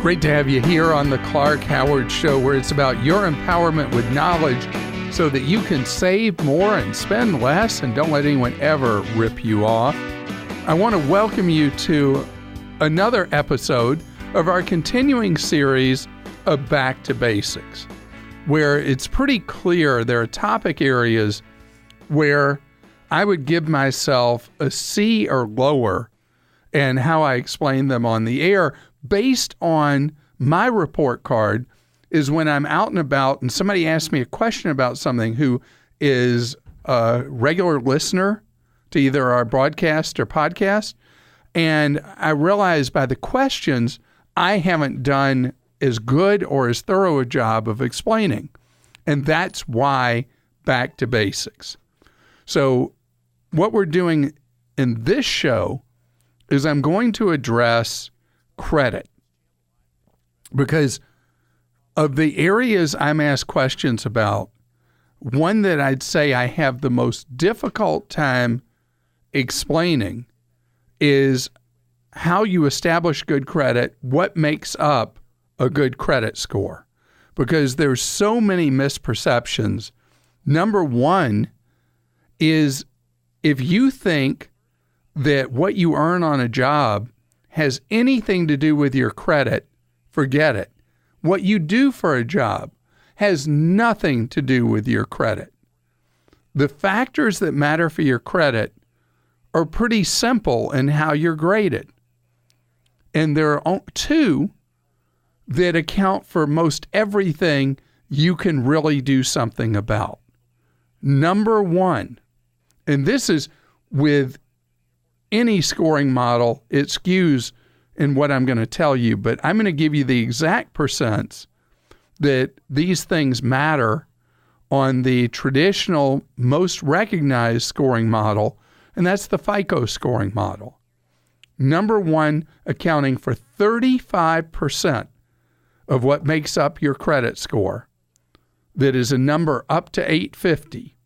Great to have you here on the Clark Howard Show, where it's about your empowerment with knowledge so that you can save more and spend less and don't let anyone ever rip you off. I want to welcome you to another episode of our continuing series of Back to Basics, where it's pretty clear there are topic areas where I would give myself a C or lower and how I explain them on the air based on my report card is when I'm out and about and somebody asks me a question about something who is a regular listener to either our broadcast or podcast, and I realize by the questions I haven't done as good or as thorough a job of explaining. And that's why Back to Basics. So what we're doing in this show is I'm going to address credit, because of the areas I'm asked questions about, one that I'd say I have the most difficult time explaining is how you establish good credit, what makes up a good credit score, because there's so many misperceptions. Number one is if you think that what you earn on a job has anything to do with your credit, forget it. What you do for a job has nothing to do with your credit. The factors that matter for your credit are pretty simple in how you're graded. And there are two that account for most everything you can really do something about. Number one, and this is with any scoring model, it skews in what I'm going to tell you, but I'm going to give you the exact percents that these things matter on the traditional, most recognized scoring model, and that's the FICO scoring model. Number one, accounting for 35% of what makes up your credit score, that is a number up to 850,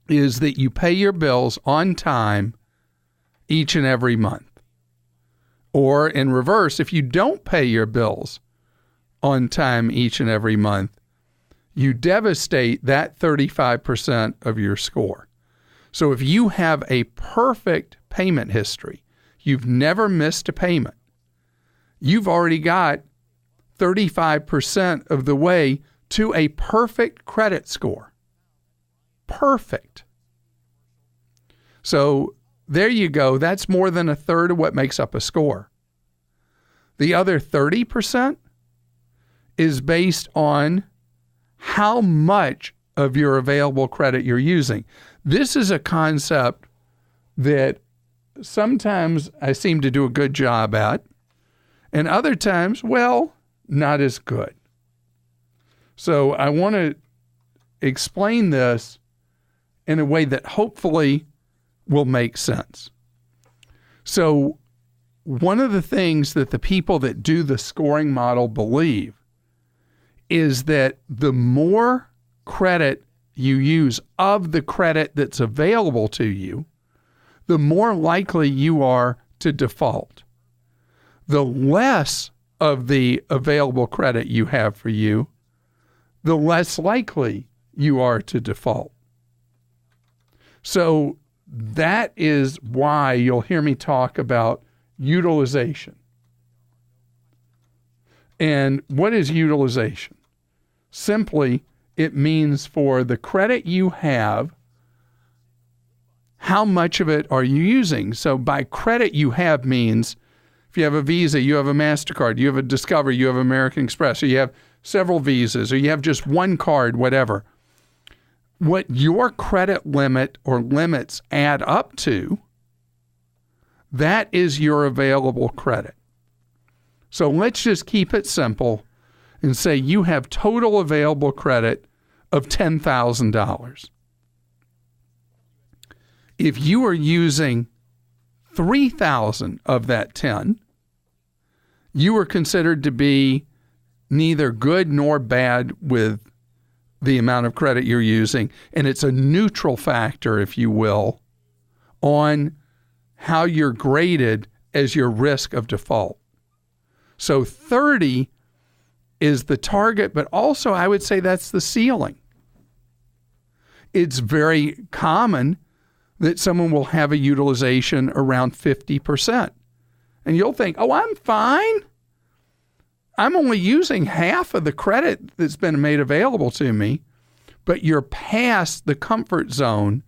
is that you pay your bills on time each and every month. Or in reverse, if you don't pay your bills on time each and every month, you devastate that 35% of your score. So if you have a perfect payment history, you've never missed a payment, you've already got 35% of the way to a perfect credit score. Perfect. So there you go. That's more than a third of what makes up a score. The other 30% is based on how much of your available credit you're using. This is a concept that sometimes I seem to do a good job at, and other times, well, not as good. So I want to explain this in a way that hopefully will make sense. So one of the things that the people that do the scoring model believe is that the more credit you use of the credit that's available to you, the more likely you are to default. The less of the available credit you have for you, the less likely you are to default. So that is why you'll hear me talk about utilization. And what is utilization? Simply, it means for the credit you have, how much of it are you using? So by credit you have means if you have a Visa, you have a MasterCard, you have a Discover, you have American Express, or you have several Visas, or you have just one card, whatever. What your credit limit or limits add up to, that is your available credit. So let's just keep it simple and say you have total available credit of $10,000. If you are using 3,000 of that 10, you are considered to be neither good nor bad with the amount of credit you're using, and it's a neutral factor, if you will, on how you're graded as your risk of default. So 30 is the target, but also I would say that's the ceiling. It's very common that someone will have a utilization around 50%. And you'll think, oh, I'm fine. I'm only using half of the credit that's been made available to me, but you're past the comfort zone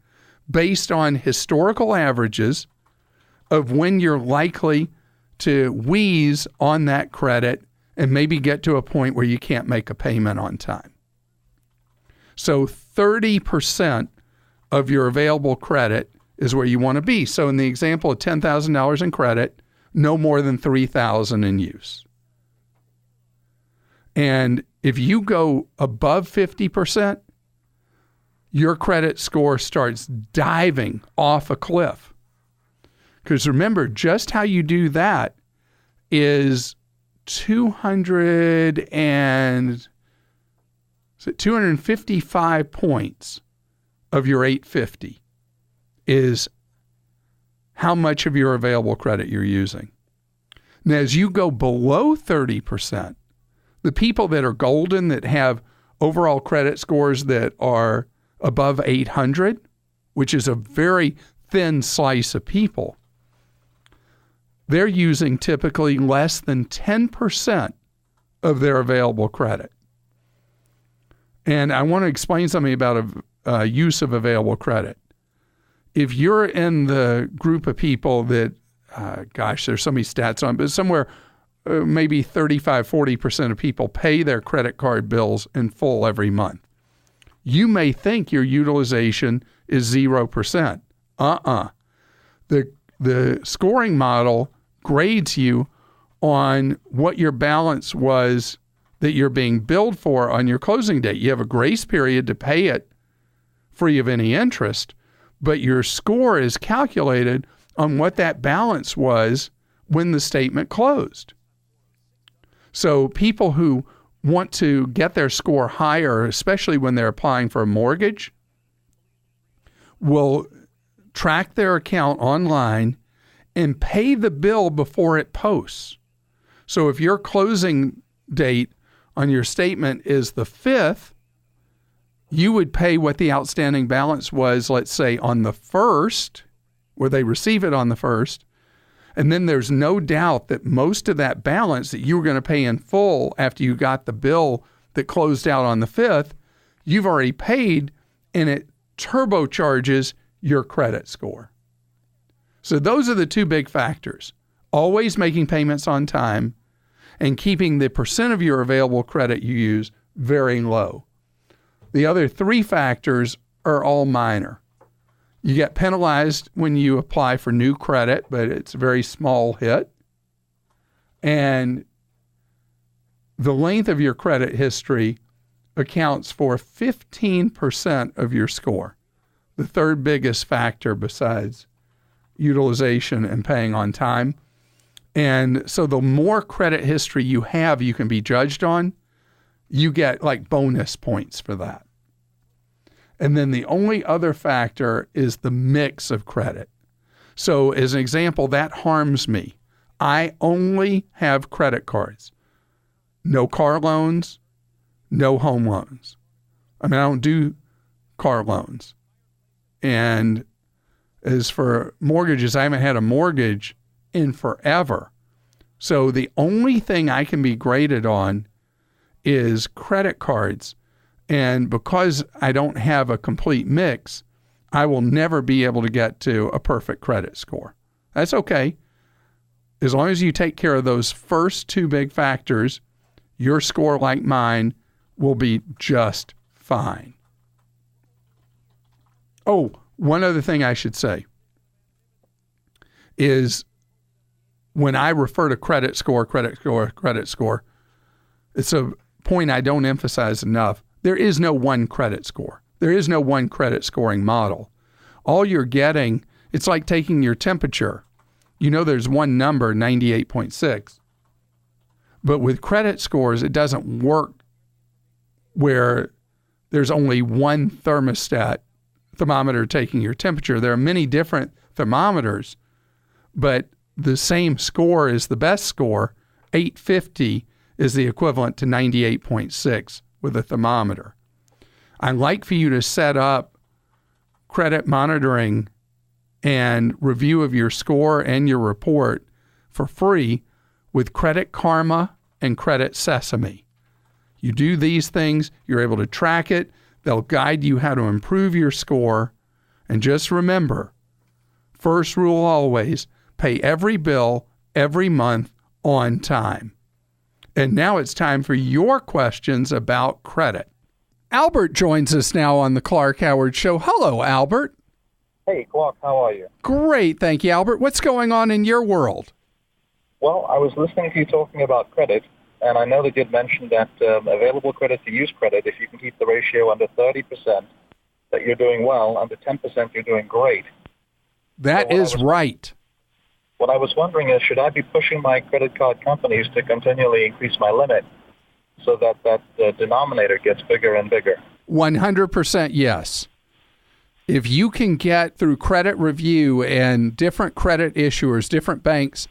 based on historical averages of when you're likely to wheeze on that credit and maybe get to a point where you can't make a payment on time. So 30% of your available credit is where you want to be. So in the example of $10,000 in credit, no more than $3,000 in use. And if you go above 50%, your credit score starts diving off a cliff. Because remember, just how you do that is 255 points of your 850 is how much of your available credit you're using. Now, as you go below 30%, the people that are golden, that have overall credit scores that are above 800, which is a very thin slice of people, they're using typically less than 10% of their available credit. And I want to explain something about use of available credit. If you're in the group of people that, there's so many stats on, but somewhere maybe 35, 40% of people pay their credit card bills in full every month. You may think your utilization is 0%. The scoring model grades you on what your balance was that you're being billed for on your closing date. You have a grace period to pay it free of any interest, but your score is calculated on what that balance was when the statement closed. So people who want to get their score higher, especially when they're applying for a mortgage, will track their account online and pay the bill before it posts. So if your closing date on your statement is the 5th, you would pay what the outstanding balance was, let's say, on the 1st, where they receive it on the 1st. And then there's no doubt that most of that balance that you were going to pay in full after you got the bill that closed out on the 5th, you've already paid, and it turbocharges your credit score. So those are the two big factors: always making payments on time and keeping the percent of your available credit you use very low. The other three factors are all minor. You get penalized when you apply for new credit, but it's a very small hit. And the length of your credit history accounts for 15% of your score, the third biggest factor besides utilization and paying on time. And so the more credit history you have you can be judged on, you get like bonus points for that. And then the only other factor is the mix of credit. So as an example, that harms me. I only have credit cards, no car loans, no home loans. I mean, I don't do car loans. And as for mortgages, I haven't had a mortgage in forever. So the only thing I can be graded on is credit cards. And because I don't have a complete mix, I will never be able to get to a perfect credit score. That's okay. As long as you take care of those first two big factors, your score, like mine, will be just fine. Oh, one other thing I should say is when I refer to credit score, it's a point I don't emphasize enough. There is no one credit score. There is no one credit scoring model. All you're getting, it's like taking your temperature. You know there's one number, 98.6. But with credit scores, it doesn't work where there's only one thermometer taking your temperature. There are many different thermometers, but the same score is the best score 850 is the equivalent to 98.6 with a thermometer. I'd like for you to set up credit monitoring and review of your score and your report for free with Credit Karma and Credit Sesame. You do these things, you're able to track it, they'll guide you how to improve your score, and just remember, first rule always, pay every bill every month on time. And now it's time for your questions about credit. Albert joins us now on the Clark Howard Show. Hello, Albert. Hey, Clark, how are you? Great, thank you, Albert. What's going on in your world? Well, I was listening to you talking about credit, and I know that you'd mentioned that available credit to use credit, if you can keep the ratio under 30%, that you're doing well. Under 10%, you're doing great. That is right. What I was wondering is, should I be pushing my credit card companies to continually increase my limit so that the denominator gets bigger and bigger? 100% yes. If you can get through credit review, and different credit issuers, different banks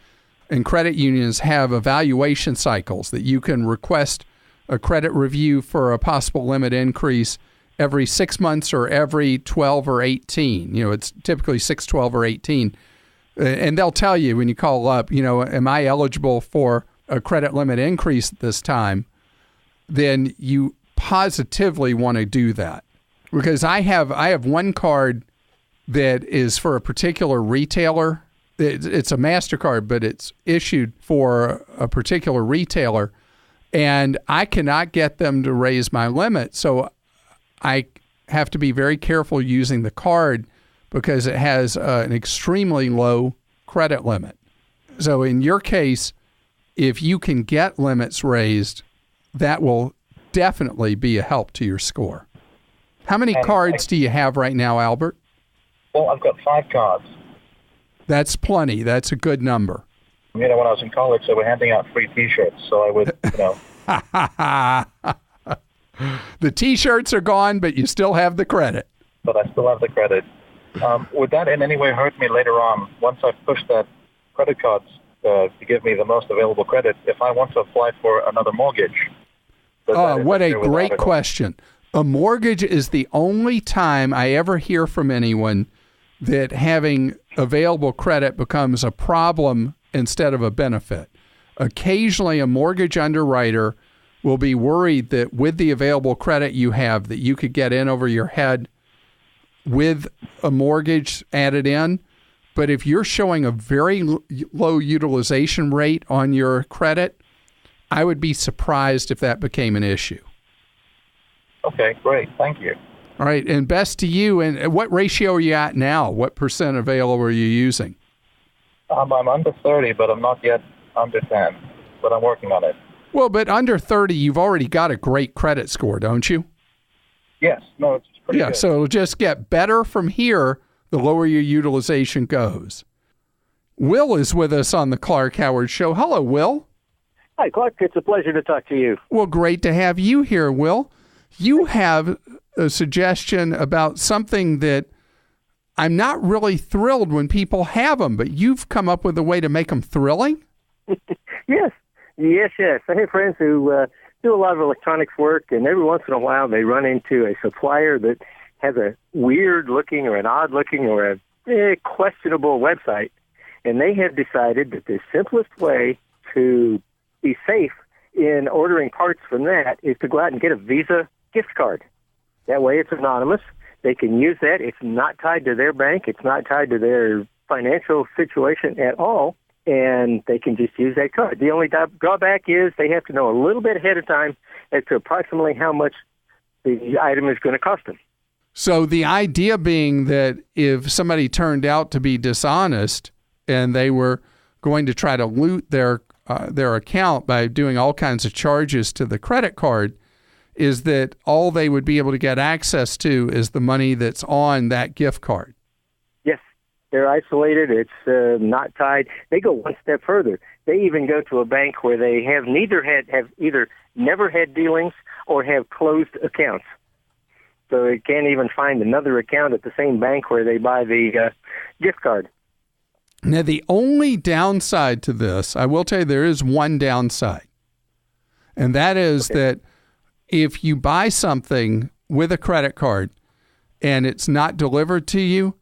and credit unions have evaluation cycles that you can request a credit review for a possible limit increase every 6 months or every 12 or 18. It's typically 6, 12, or 18. And they'll tell you when you call up, am I eligible for a credit limit increase this time? Then you positively want to do that. Because I have one card that is for a particular retailer. It's a MasterCard, but it's issued for a particular retailer, and I cannot get them to raise my limit. So I have to be very careful using the card because it has an extremely low credit limit. So in your case, if you can get limits raised, that will definitely be a help to your score. How many cards do you have right now, Albert? Well, I've got 5 cards. That's plenty. That's a good number. When I was in college, they were handing out free T-shirts, so I would, The T-shirts are gone, but you still have the credit. But I still have the credit. Would that in any way hurt me later on, once I've pushed that credit cards to give me the most available credit, if I want to apply for another mortgage? What a great question. A mortgage is the only time I ever hear from anyone that having available credit becomes a problem instead of a benefit. Occasionally, a mortgage underwriter will be worried that with the available credit you have, that you could get in over your head with a mortgage added in. But if you're showing a very low utilization rate on your credit, I would be surprised if that became an issue. Okay, great. Thank you. All right, and best to you. And what ratio are you at now? What percent available are you using? I'm under 30, but I'm not yet under 10, but I'm working on it. Well, but under 30, you've already got a great credit score, don't you? Yes. No, it's pretty good. So it'll just get better from here the lower your utilization goes. Will is with us on the Clark Howard Show. Hello, Will. Hi, Clark. It's a pleasure to talk to you. Well, great to have you here, Will. You have a suggestion about something that I'm not really thrilled when people have them, but you've come up with a way to make them thrilling? Yes. I have friends who do a lot of electronics work, and every once in a while they run into a supplier that has a weird-looking or an odd-looking or a questionable website, and they have decided that the simplest way to be safe in ordering parts from that is to go out and get a Visa gift card. That way it's anonymous. They can use that. It's not tied to their bank. It's not tied to their financial situation at all, and they can just use that card. The only drawback is they have to know a little bit ahead of time as to approximately how much the item is going to cost them. So the idea being that if somebody turned out to be dishonest and they were going to try to loot their account by doing all kinds of charges to the credit card, is that all they would be able to get access to is the money that's on that gift card. Yes, they're isolated. It's not tied. They go one step further. They even go to a bank where they have either never had dealings or have closed accounts. So they can't even find another account at the same bank where they buy the gift card. Now, the only downside to this, I will tell you there is one downside, and that is that if you buy something with a credit card and it's not delivered to you,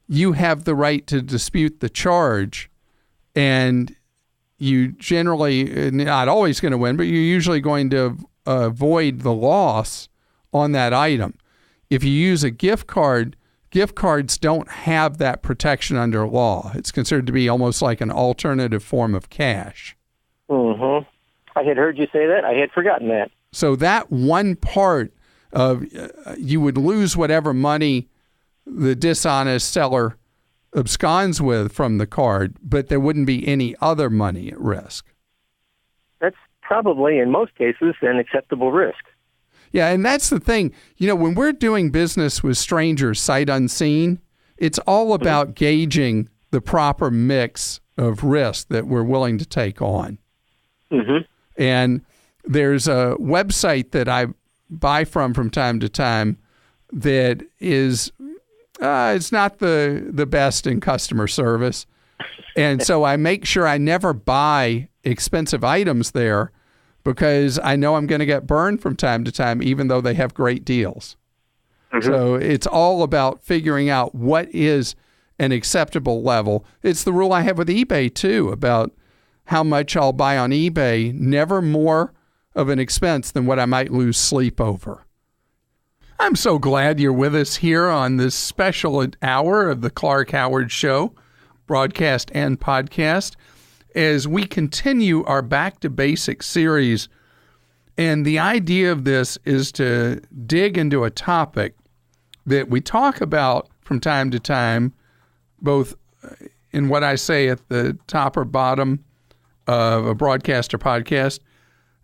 you have the right to dispute the charge, and you generally, not always going to win, but you're usually going to avoid the loss on that item. If you use a gift card, gift cards don't have that protection under law. It's considered to be almost like an alternative form of cash. Mm-hmm. I had heard you say that. I had forgotten that. So that one part of you would lose whatever money the dishonest seller absconds with from the card, but there wouldn't be any other money at risk. That's probably, in most cases, an acceptable risk. Yeah, and that's the thing. You know, when we're doing business with strangers sight unseen, it's all about gauging the proper mix of risk that we're willing to take on. Mm-hmm. And there's a website that I buy from time to time that is it's not the best in customer service. And so I make sure I never buy expensive items there because I know I'm going to get burned from time to time, even though they have great deals. Mm-hmm. So it's all about figuring out what is an acceptable level. It's the rule I have with eBay, too, about how much I'll buy on eBay, never more of an expense than what I might lose sleep over. I'm so glad you're with us here on this special hour of the Clark Howard Show, broadcast and podcast, as we continue our Back to Basics series. And the idea of this is to dig into a topic that we talk about from time to time, both in what I say at the top or bottom of a broadcast or podcast,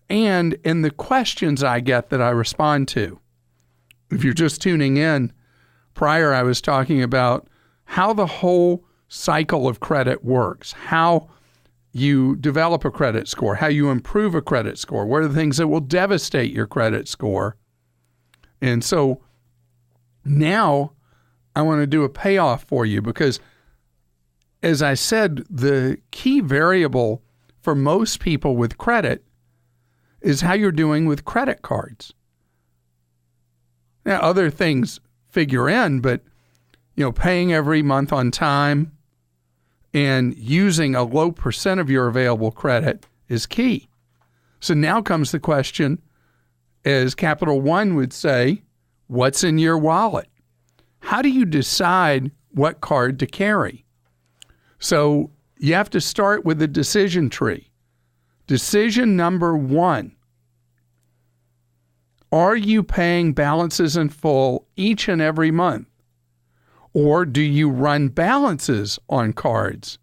and in the questions I get that I respond to. If you're just tuning in, prior I was talking about how the whole cycle of credit works, how you develop a credit score, how you improve a credit score, what are the things that will devastate your credit score. And so now I want to do a payoff for you because, as I said, the key variable for most people with credit is how you're doing with credit cards. Now, other things figure in, but, you know, paying every month on time and using a low percent of your available credit is key. So now comes the question, as Capital One would say, what's in your wallet? How do you decide what card to carry? So you have to start with the decision tree. Decision number 1. Are you paying balances in full each and every month? Or do you run balances on cards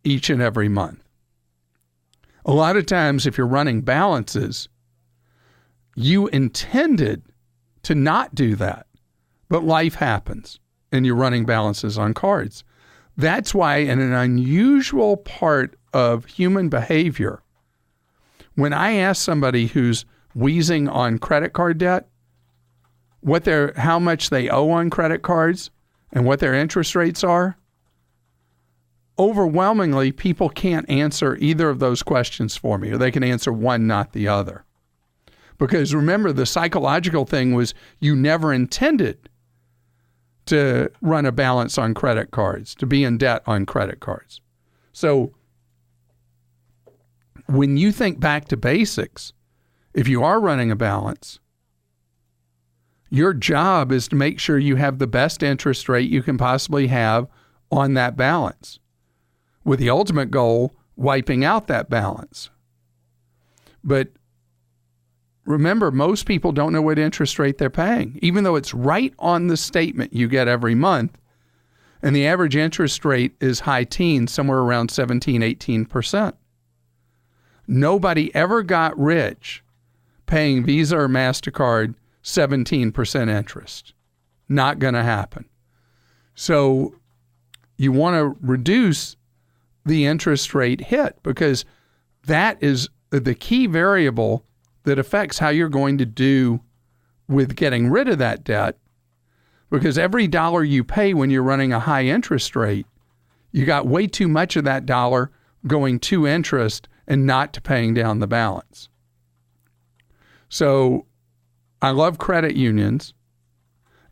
each and every month? A lot of times, if you're running balances, you intended to not do that, but life happens and you're running balances on cards. That's why, in an unusual part of human behavior, when I ask somebody who's wheezing on credit card debt, how much they owe on credit cards and what their interest rates are, overwhelmingly, people can't answer either of those questions for me, or they can answer one, not the other. Because remember, the psychological thing was you never intended to run a balance on credit cards, to be in debt on credit cards. So when you think back to basics, if you are running a balance, your job is to make sure you have the best interest rate you can possibly have on that balance, with the ultimate goal, wiping out that balance. But remember, most people don't know what interest rate they're paying, even though it's right on the statement you get every month. And the average interest rate is high teens, somewhere around 17, 18%. Nobody ever got rich paying Visa or MasterCard 17% interest. Not going to happen. So you want to reduce the interest rate hit because that is the key variable that affects how you're going to do with getting rid of that debt. Because every dollar you pay when you're running a high interest rate, You got way too much of that dollar going to interest and not to paying down the balance. So I love credit unions.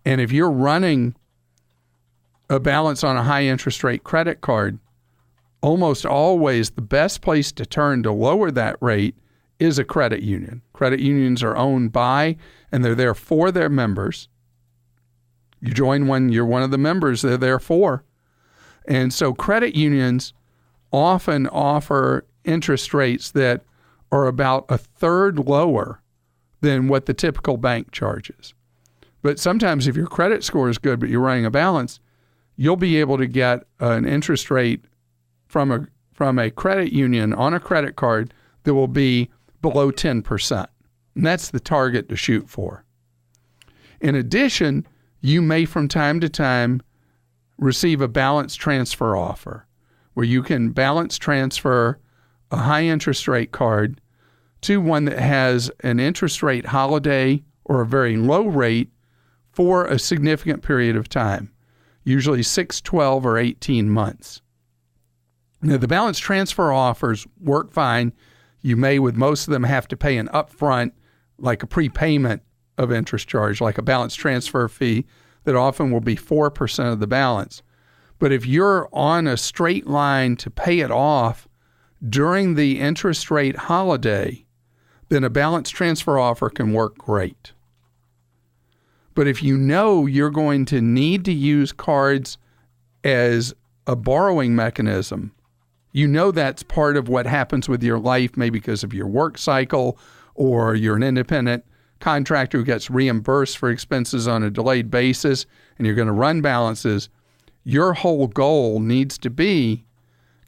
And if you're running a balance on a high interest rate credit card, almost always the best place to turn to lower that rate is a credit union. Credit unions are owned by, and they're there for their members. You join one, you're one of the members they're there for. And so credit unions often offer interest rates that are about a third lower than what the typical bank charges. But sometimes if your credit score is good, but you're running a balance, you'll be able to get an interest rate from a credit union on a credit card that will be below 10%. And that's the target to shoot for. In addition, you may from time to time receive a balance transfer offer where you can balance transfer a high interest rate card to one that has an interest rate holiday or a very low rate for a significant period of time, usually 6, 12, or 18 months. Now, the balance transfer offers work fine. You may, with most of them, have to pay an upfront, like a prepayment of interest charge, like a balance transfer fee that often will be 4% of the balance. But if you're on a straight line to pay it off during the interest rate holiday, then a balance transfer offer can work great. But if you know you're going to need to use cards as a borrowing mechanism, you know that's part of what happens with your life, maybe because of your work cycle, or you're an independent contractor who gets reimbursed for expenses on a delayed basis, and you're going to run balances, your whole goal needs to be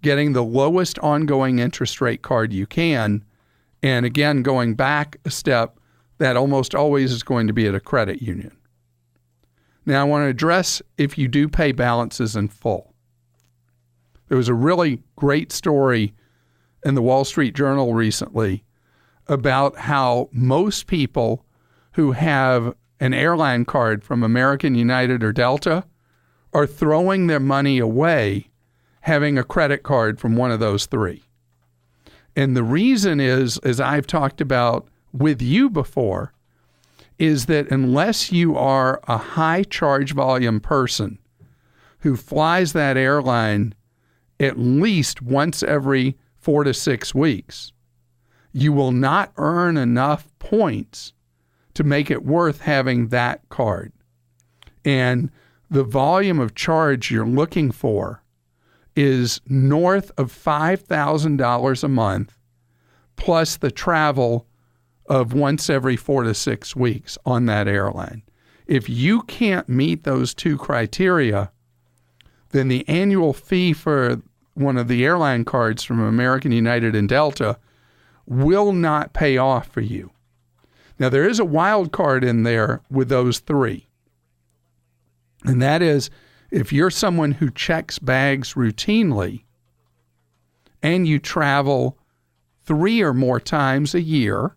getting the lowest ongoing interest rate card you can. And again, going back a step, that almost always is going to be at a credit union. Now, I want to address if you do pay balances in full. There was a really great story in the Wall Street Journal recently about how most people who have an airline card from American, United, or Delta are throwing their money away having a credit card from one of those three. And the reason is, as I've talked about with you before, is that unless you are a high charge volume person who flies that airline at least once every 4 to 6 weeks, you will not earn enough points to make it worth having that card. And the volume of charge you're looking for is north of $5,000 a month, plus the travel of once every 4 to 6 weeks on that airline. If you can't meet those two criteria, then the annual fee for one of the airline cards from American, United, and Delta will not pay off for you. Now, there is a wild card in there with those three. And that is, if you're someone who checks bags routinely and you travel 3 or more times a year,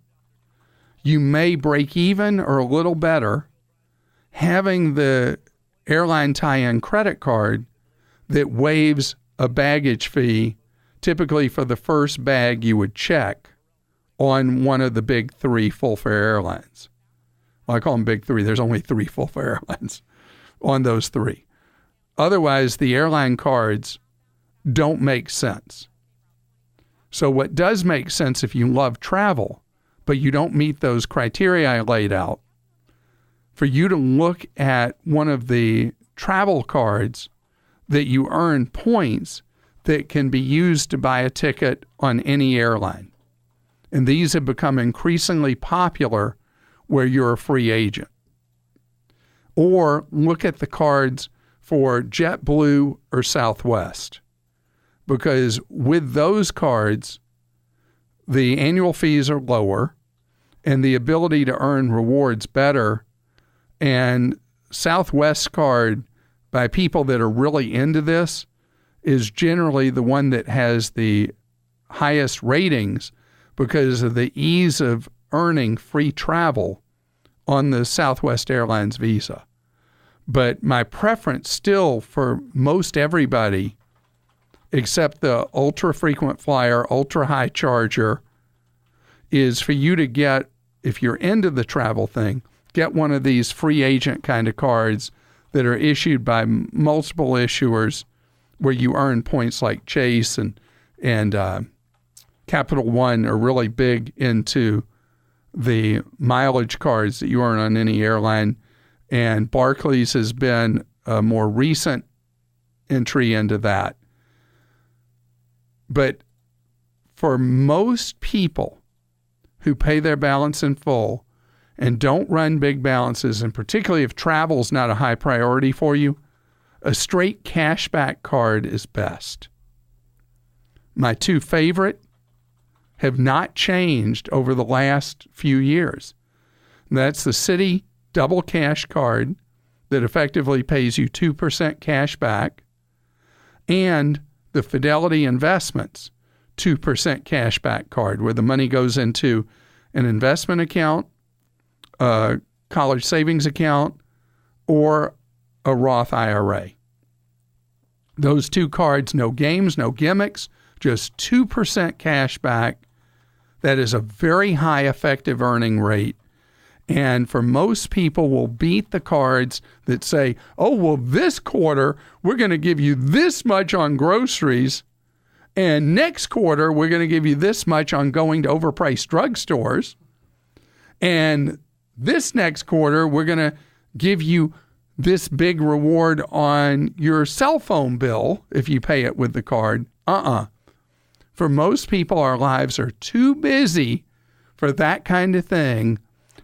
you may break even or a little better having the airline tie-in credit card that waives a baggage fee, typically for the first bag you would check on one of the big 3 full-fare airlines. Well, I call them big 3. There's only 3 full-fare airlines on those 3. Otherwise, the airline cards don't make sense. So what does make sense if you love travel, but you don't meet those criteria I laid out, for you to look at one of the travel cards that you earn points that can be used to buy a ticket on any airline. And these have become increasingly popular where you're a free agent. Or look at the cards for JetBlue or Southwest, because with those cards, the annual fees are lower and the ability to earn rewards better. And Southwest card, by people that are really into this, is generally the one that has the highest ratings because of the ease of earning free travel on the Southwest Airlines Visa. But my preference still for most everybody except the ultra frequent flyer, ultra high charger, is for you to get, if you're into the travel thing, get one of these free agent kind of cards that are issued by multiple issuers where you earn points like Chase and Capital One are really big into the mileage cards that you earn on any airline. And Barclays has been a more recent entry into that. But for most people who pay their balance in full and don't run big balances, and particularly if travel's not a high priority for you, a straight cashback card is best. My two favorite have not changed over the last few years. That's the Citi Double Cash Card that effectively pays you 2% cash back, and the Fidelity Investments 2% cash back card, where the money goes into an investment account, a college savings account, or a Roth IRA. Those two cards, no games, no gimmicks, just 2% cash back. That is a very high effective earning rate. And for most people will beat the cards that say, oh, well, this quarter, we're going to give you this much on groceries. And next quarter, we're going to give you this much on going to overpriced drugstores. And this next quarter, we're going to give you this big reward on your cell phone bill if you pay it with the card. For most people, our lives are too busy for that kind of thing.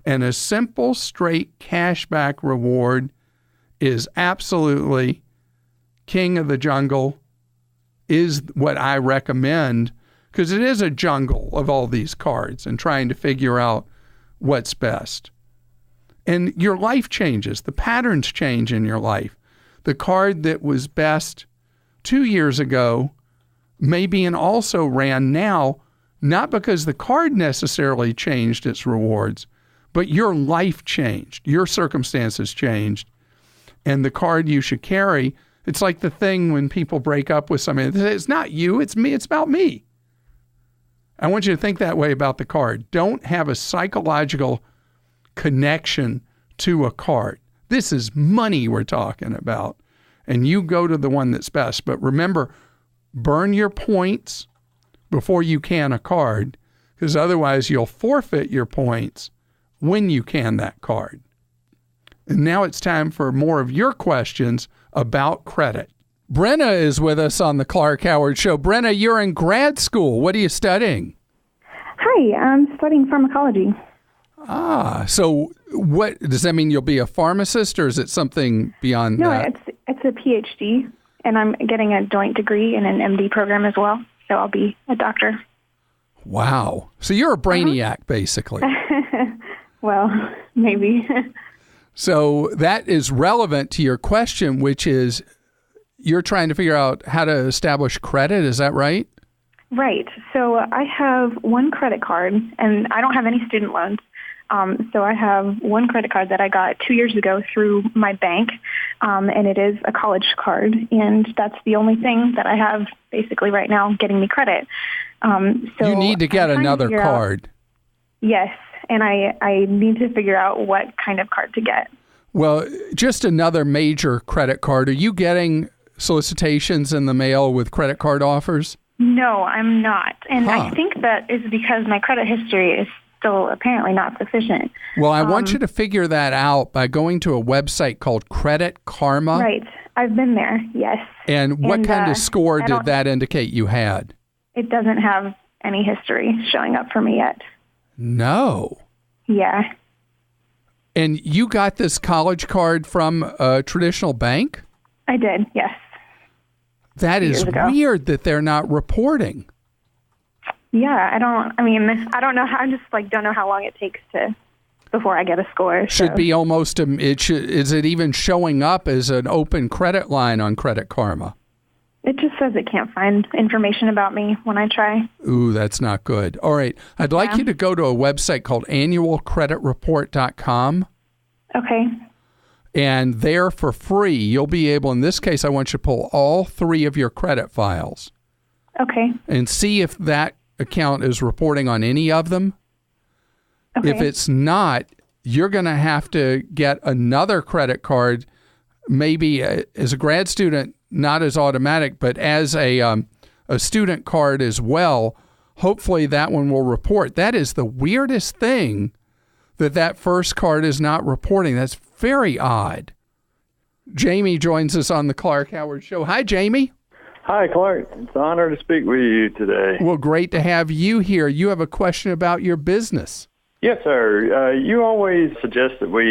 And a simple, straight cashback reward is absolutely king of the jungle, is what I recommend, because it is a jungle of all these cards and trying to figure out what's best. And your life changes. The patterns change in your life. The card that was best 2 years ago may be an also ran now, not because the card necessarily changed its rewards, but your life changed. Your circumstances changed. And the card you should carry, it's like the thing when people break up with somebody. They say, it's not you, it's me, it's about me. I want you to think that way about the card. Don't have a psychological connection to a card. This is money we're talking about. And you go to the one that's best. But remember, burn your points before you can a card, because otherwise you'll forfeit your points when you can that card. And now it's time for more of your questions about credit. Brenna is with us on the Clark Howard Show. Brenna, you're in grad school. What are you studying? Hi, I'm studying pharmacology. So what does that mean? You'll be a pharmacist, or is it something beyond that? No, it's a PhD, and I'm getting a joint degree in an MD program as well, so I'll be a doctor. Wow. So you're a brainiac, basically. Well, maybe. So that is relevant to your question, which is you're trying to figure out how to establish credit. Is that right? Right. So I have one credit card, and I don't have any student loans. So I have one credit card that I got 2 years ago through my bank, and it is a college card, and that's the only thing that I have basically right now getting me credit. So you need to get another card. Yes, and I need to figure out what kind of card to get. Well, just another major credit card. Are you getting solicitations in the mail with credit card offers? No, I'm not. And I think that is because my credit history is still apparently not sufficient. Well, I want you to figure that out by going to a website called Credit Karma. Right. I've been there, yes. And what kind of score did that indicate you had? It doesn't have any history showing up for me yet. No. Yeah. And you got this college card from a traditional bank? I did, yes. That is weird that they're not reporting. Yeah, I don't know how, I just don't know how long it takes before I get a score. Should be almost, is it even showing up as an open credit line on Credit Karma? It just says it can't find information about me when I try. Ooh, that's not good. All right. I'd like you to go to a website called annualcreditreport.com. Okay. And there for free, you'll be able, in this case, I want you to pull all 3 of your credit files. Okay. And see if that account is reporting on any of them. Okay. If it's not, you're going to have to get another credit card, maybe as a grad student, not as automatic, but as a student card as well. Hopefully that one will report. That is the weirdest thing, that first card is not reporting. That's very odd. Jamie joins us on the Clark Howard Show. Hi, Jamie. Hi, Clark. It's an honor to speak with you today. Well, great to have you here. You have a question about your business. Yes, sir. You always suggest that we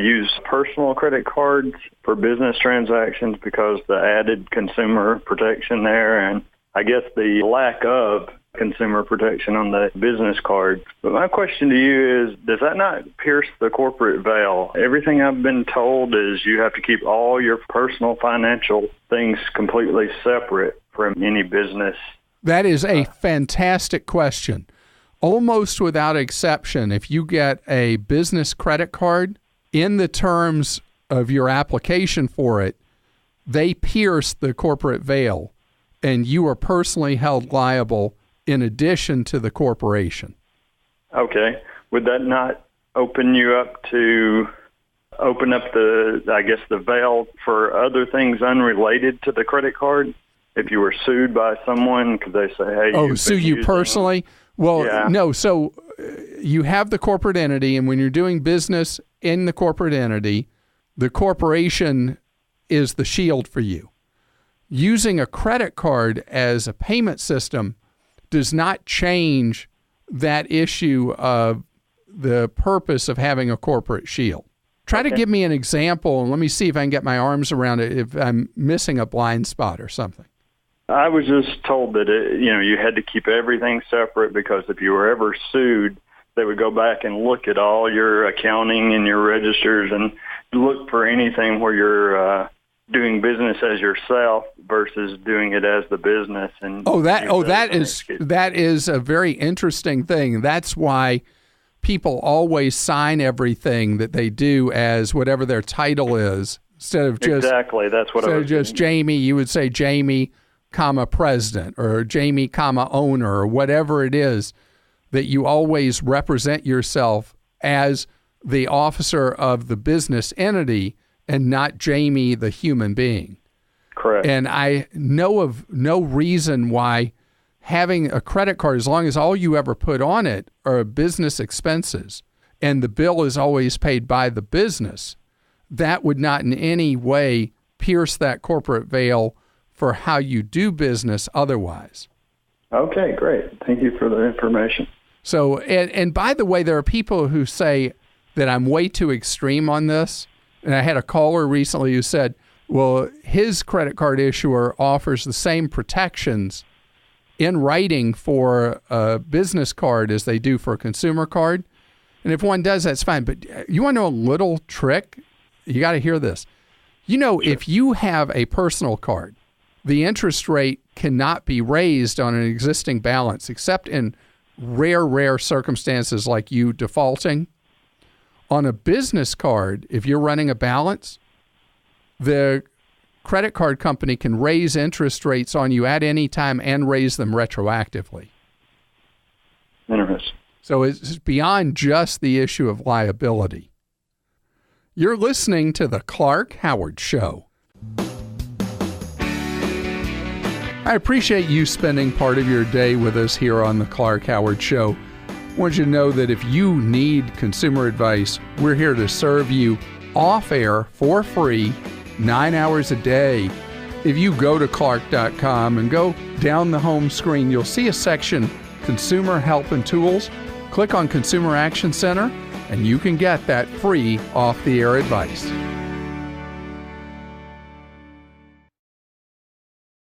use personal credit cards for business transactions because the added consumer protection there, and I guess the lack of consumer protection on the business card. But my question to you is, does that not pierce the corporate veil? Everything I've been told is you have to keep all your personal financial things completely separate from any business. That is a fantastic question. Almost without exception, if you get a business credit card, in the terms of your application for it, they pierce the corporate veil, and you are personally held liable in addition to the corporation. Okay. Would that not open you up to open up the veil for other things unrelated to the credit card? If you were sued by someone, could they say, hey, sue you personally? Well, yeah. No. So you have the corporate entity, and when you're doing business in the corporate entity, the corporation is the shield for you. Using a credit card as a payment system does not change that issue of the purpose of having a corporate shield. Try to give me an example, and let me see if I can get my arms around it if I'm missing a blind spot or something. I was just told that you had to keep everything separate because if you were ever sued, they would go back and look at all your accounting and your registers and look for anything where you're doing business as yourself versus doing it as the business. And that is a very interesting thing. That's why people always sign everything that they do as whatever their title is instead of just That's what I was just Jamie. You would say Jamie, president, or Jamie, owner, or whatever it is, that you always represent yourself as the officer of the business entity and not Jamie, the human being. Correct. And I know of no reason why having a credit card, as long as all you ever put on it are business expenses and the bill is always paid by the business, that would not in any way pierce that corporate veil for how you do business otherwise. Okay, great. Thank you for the information. So, and by the way, there are people who say that I'm way too extreme on this. And I had a caller recently who said, well, his credit card issuer offers the same protections in writing for a business card as they do for a consumer card. And if one does, that's fine. But you want to know a little trick? You got to hear this. Sure. If you have a personal card, the interest rate cannot be raised on an existing balance except in rare circumstances like you defaulting. On a business card, if you're running a balance, the credit card company can raise interest rates on you at any time and raise them retroactively. Interesting. So it's beyond just the issue of liability. You're listening to the Clark Howard Show. I appreciate you spending part of your day with us here on the Clark Howard Show. I want you to know that if you need consumer advice, we're here to serve you off air for free, 9 hours a day. If you go to clark.com and go down the home screen, you'll see a section, Consumer Help and Tools. Click on Consumer Action Center, and you can get that free off-the-air advice.